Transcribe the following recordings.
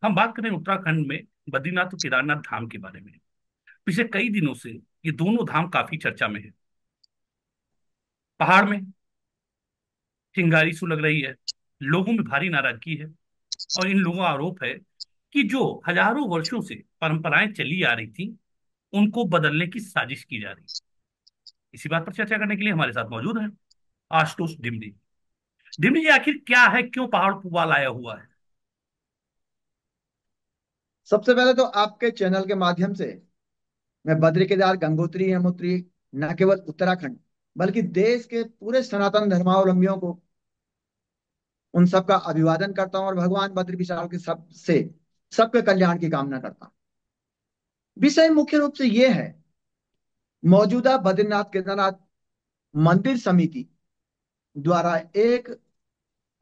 हम बात करें उत्तराखंड में बद्रीनाथ और केदारनाथ धाम के बारे में। पिछले कई दिनों से ये दोनों धाम काफी चर्चा में है। पहाड़ में चिंगारी सू लग रही है, लोगों में भारी नाराजगी है, और इन लोगों का आरोप है कि जो हजारों वर्षों से परंपराएं चली आ रही थी उनको बदलने की साजिश की जा रही है। इसी बात पर चर्चा करने के लिए हमारे साथ मौजूद है आशुतोष डिमरी। डिमरी जी, आखिर क्या है, क्यों पहाड़ पुवाल आया हुआ है? सबसे पहले तो आपके चैनल के माध्यम से मैं बद्री केदार गंगोत्री यमुनोत्री न केवल उत्तराखंड बल्कि देश के पूरे सनातन धर्मावलंबियों को उन सबका अभिवादन करता हूं और भगवान बद्री विशाल के सबसे सबके कल्याण की कामना करता हूं। विषय मुख्य रूप से ये है, मौजूदा बद्रीनाथ केदारनाथ मंदिर समिति द्वारा एक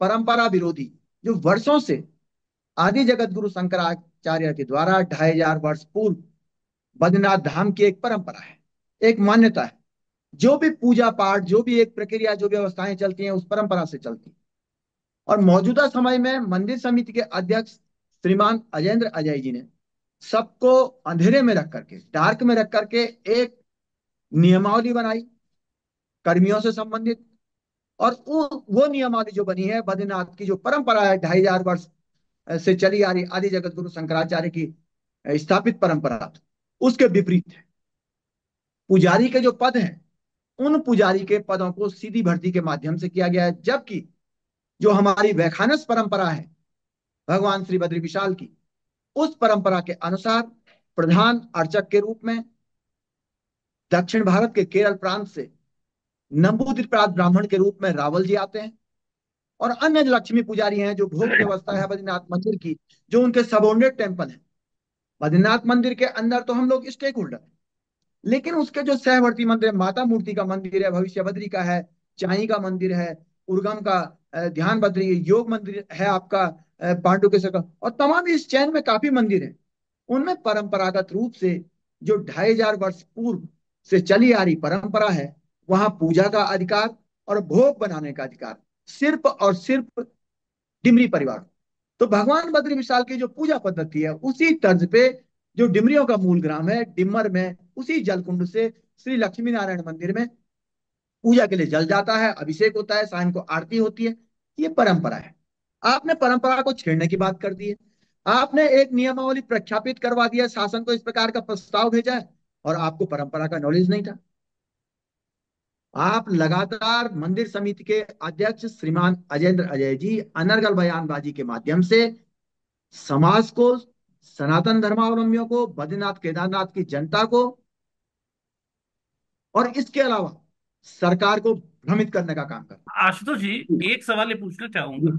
परंपरा विरोधी, जो वर्षों से आदि जगत गुरु शंकराचार्य के द्वारा 2500 वर्ष पूर्व बद्रीनाथ धाम की एक परंपरा है, एक मान्यता है। जो भी पूजा पाठ, जो भी एक प्रक्रिया, जो व्यवस्थाएं चलती हैं उस परंपरा से चलती हैं। और मौजूदा समय में मंदिर समिति के अध्यक्ष श्रीमान अजेंद्र अजय जी ने सबको अंधेरे में रख करके, डार्क में रख करके एक नियमावली बनाई कर्मियों से संबंधित। और वो नियमावली जो बनी है, बद्रीनाथ की जो परंपरा है 2500 वर्ष से चली आ रही आदि जगत गुरु शंकराचार्य की स्थापित परंपरा, उसके विपरीत है। पुजारी के जो पद हैं, उन पुजारी के पदों को सीधी भर्ती के माध्यम से किया गया है, जबकि जो हमारी वैखानस परंपरा है भगवान श्री बद्री विशाल की, उस परंपरा के अनुसार प्रधान अर्चक के रूप में दक्षिण भारत के केरल प्रांत से नंबूदित ब्राह्मण के रूप में रावल जी आते हैं। और अन्य जो लक्ष्मी पुजारी हैं, जो भोग व्यवस्था है बद्रीनाथ मंदिर की, जो उनके सबोर्डिनेट टेम्पल है। बद्रीनाथ मंदिर के अंदर तो हम लोग स्टेक होल्डर, लेकिन उसके जो सहवर्ती मंदिर है, माता मूर्ति का मंदिर है, भविष्य बद्री का है, चाई का मंदिर है, उर्गम का ध्यान बद्री, योग मंदिर है आपका, पांडुकेश्वर का, और तमाम इस चैन में काफी मंदिर है। उनमें परंपरागत रूप से जो 2500 वर्ष पूर्व से चली आ रही परंपरा है, वहां पूजा का अधिकार और भोग बनाने का अधिकार सिर्फ और सिर्फ डिमरी परिवार। तो भगवान बद्री विशाल की जो पूजा पद्धति है, उसी तर्ज पे जो डिमरियों का मूल ग्राम है डिमर में, उसी जलकुंड से श्री लक्ष्मी नारायण मंदिर में पूजा के लिए जल जाता है, अभिषेक होता है, शाम को आरती होती है। ये परंपरा है। आपने परंपरा को छेड़ने की बात कर दी है। आपने एक नियमावली प्रख्यापित करवा दिया, शासन को इस प्रकार का प्रस्ताव भेजा है, और आपको परंपरा का नॉलेज नहीं था। आप लगातार मंदिर समिति के अध्यक्ष श्रीमान अजेंद्र अजय जी अनर्गल बयानबाजी के माध्यम से समाज को, सनातन धर्मावलंबियों को, बद्रीनाथ केदारनाथ की जनता को, और इसके अलावा सरकार को भ्रमित करने का काम कर आशुतोष जी, एक सवाल ये पूछना चाहूंगा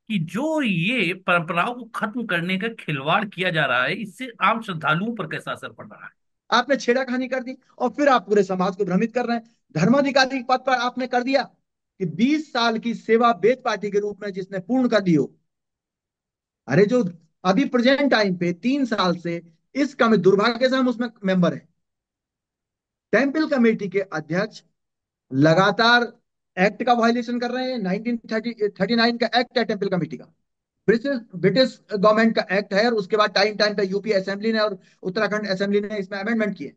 कि जो ये परंपराओं को खत्म करने का खिलवाड़ किया जा रहा है, इससे आम श्रद्धालुओं पर कैसा असर पड़ रहा है? आपने छेड़खानी कर दी और फिर आप पूरे समाज को भ्रमित कर रहे हैं। धर्माधिकारी के पद पर आपने कर दिया कि 20 साल की सेवा वेद पार्टी के रूप में जिसने पूर्ण कर दी हो। अरे जो अभी प्रेजेंट टाइम पे 3 साल से इस कम दुर्भाग्य से हम उसमें मेंबर हैं। टेम्पल कमेटी के अध्यक्ष लगातार एक्ट का वायलेशन कर रहे हैं। 1939 का एक्ट है टेम्पल कमेटी का, ब्रिटिश ब्रिटिश गवर्नमेंट का एक्ट है, और उसके बाद टाइम टाइम पे यूपी असेंबली ने और उत्तराखंड असेंबली ने इसमें अमेंडमेंट किए।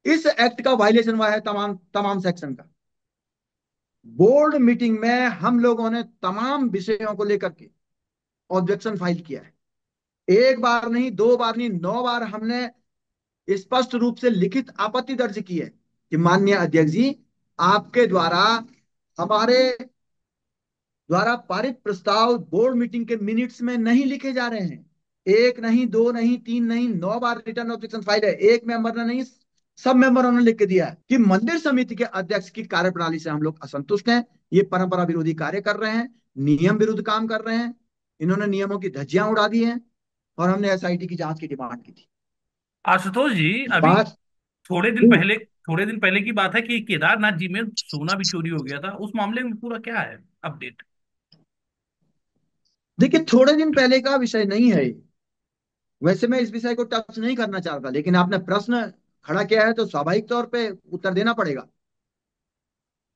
इस एक्ट का वायलेशन हुआ है तमाम तमाम सेक्शन का। बोर्ड मीटिंग में हम लोगों ने तमाम विषयों को लेकर के ऑब्जेक्शन फाइल किया है। एक बार नहीं, दो बार नहीं, 9 बार हमने स्पष्ट रूप से लिखित आपत्ति दर्ज की है कि माननीय अध्यक्ष जी, आपके द्वारा, हमारे द्वारा पारित प्रस्ताव बोर्ड मीटिंग के मिनट्स में नहीं लिखे जा रहे हैं। एक नहीं, दो नहीं, तीन नहीं, 9 बार रिटर्न ऑब्जेक्शन फाइल है। एक मेंबर ने नहीं, सब मेंबरों ने लिख के दिया है कि मंदिर समिति के अध्यक्ष की कार्यप्रणाली से हम लोग असंतुष्ट हैं। ये परंपरा विरोधी कार्य कर रहे हैं, नियम विरुद्ध काम कर रहे हैं, इन्होंने नियमों की धज्जियां उड़ा दी हैं, और हमने एसआईटी की जांच की डिमांड की थी। आशुतोष जी, अभी बात थोड़े दिन पहले थोड़े दिन पहले की बात है कि केदारनाथ जी में सोना भी चोरी हो गया था। उस मामले में पूरा क्या है अपडेट? देखिए, थोड़े दिन पहले का विषय नहीं है ये। वैसे मैं इस विषय को टच नहीं करना चाहता, लेकिन आपने प्रश्न खड़ा किया है तो स्वाभाविक तौर पे उत्तर देना पड़ेगा।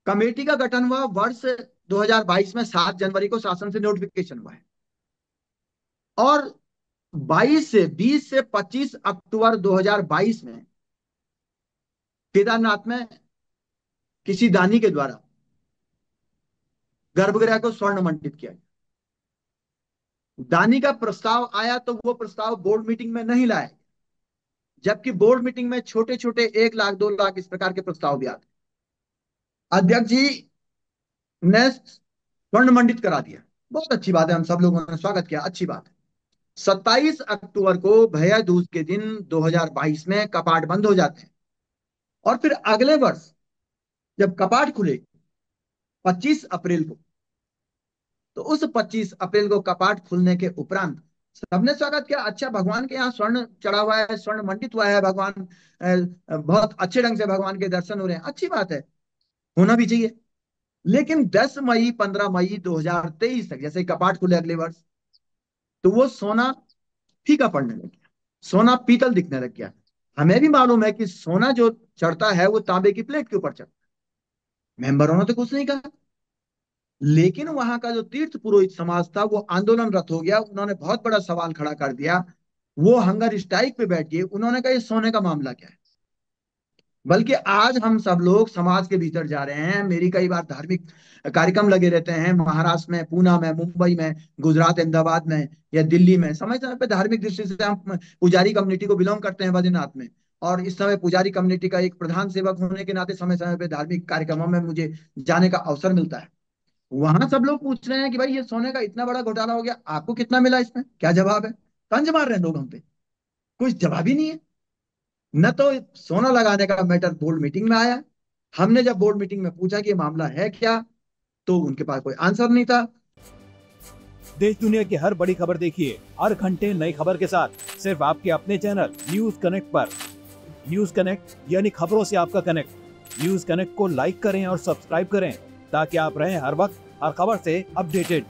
कमेटी का गठन हुआ वर्ष 2022 में 7 जनवरी को शासन से नोटिफिकेशन हुआ है। और 20 से 25 अक्टूबर 2022 में केदारनाथ में किसी दानी के द्वारा गर्भगृह को स्वर्ण मंडित किया गया। दानी का प्रस्ताव आया तो वो प्रस्ताव बोर्ड मीटिंग में नहीं लाया, जबकि बोर्ड मीटिंग में छोटे छोटे 1 लाख 2 लाख इस प्रकार के प्रस्ताव भी आते। अध्यक्ष जी ने स्वर्ण मंडित करा दिया, बहुत अच्छी बात है, हम सब लोगों ने स्वागत किया, अच्छी बात है। 27 अक्टूबर को भैया दूज के दिन 2022 में कपाट बंद हो जाते हैं, और फिर अगले वर्ष जब कपाट खुले 25 अप्रैल को, तो उस 25 अप्रैल को कपाट खुलने के उपरांत सबने स्वागत किया। अच्छा, भगवान के यहाँ स्वर्ण चढ़ा हुआ है, स्वर्ण मंडित हुआ है, भगवान बहुत अच्छे ढंग से भगवान के दर्शन हो रहे हैं, अच्छी बात है, होना भी चाहिए। लेकिन 10 मई 15 मई 2023 तक, जैसे कपाट खुले अगले वर्ष, तो वो सोना फीका पड़ने लग गया, सोना पीतल दिखने लग गया। हमें भी मालूम है कि सोना जो चढ़ता है वो तांबे की प्लेट के ऊपर चढ़ता है, मेंबरों ने तो कुछ नहीं कहा। लेकिन वहां का जो तीर्थ पुरोहित समाज था वो आंदोलनरत हो गया, उन्होंने बहुत बड़ा सवाल खड़ा कर दिया, वो हंगर स्ट्राइक पे बैठ गए, उन्होंने कहा ये सोने का मामला क्या है। बल्कि आज हम सब लोग समाज के भीतर जा रहे हैं, मेरी कई बार धार्मिक कार्यक्रम लगे रहते हैं महाराष्ट्र में, पूना में, मुंबई में, गुजरात, अहमदाबाद में या दिल्ली में। समय समय पे धार्मिक दृष्टि से हम पुजारी कम्युनिटी को बिलोंग करते हैं बद्रीनाथ में, और इस समय पुजारी कम्युनिटी का एक प्रधान सेवक होने के नाते समय समय पे धार्मिक कार्यक्रमों में मुझे जाने का अवसर मिलता है। वहां सब लोग पूछ रहे हैं कि भाई ये सोने का इतना बड़ा घोटाला हो गया, आपको कितना मिला, इसमें क्या जवाब है। तंज मार रहे हैं लोग हम पे, कुछ जवाब ही नहीं है। न तो सोना लगाने का मैटर बोर्ड मीटिंग में आया, हमने जब बोर्ड मीटिंग में पूछा कि ये मामला है क्या, तो उनके पास कोई आंसर नहीं था। देश दुनिया की हर बड़ी खबर देखिए हर घंटे नई खबर के साथ, सिर्फ आपके अपने चैनल न्यूज कनेक्ट पर। न्यूज कनेक्ट यानी खबरों से आपका कनेक्ट। न्यूज कनेक्ट को लाइक करें और सब्सक्राइब करें ताकि आप रहें हर वक्त हर खबर से अपडेटेड।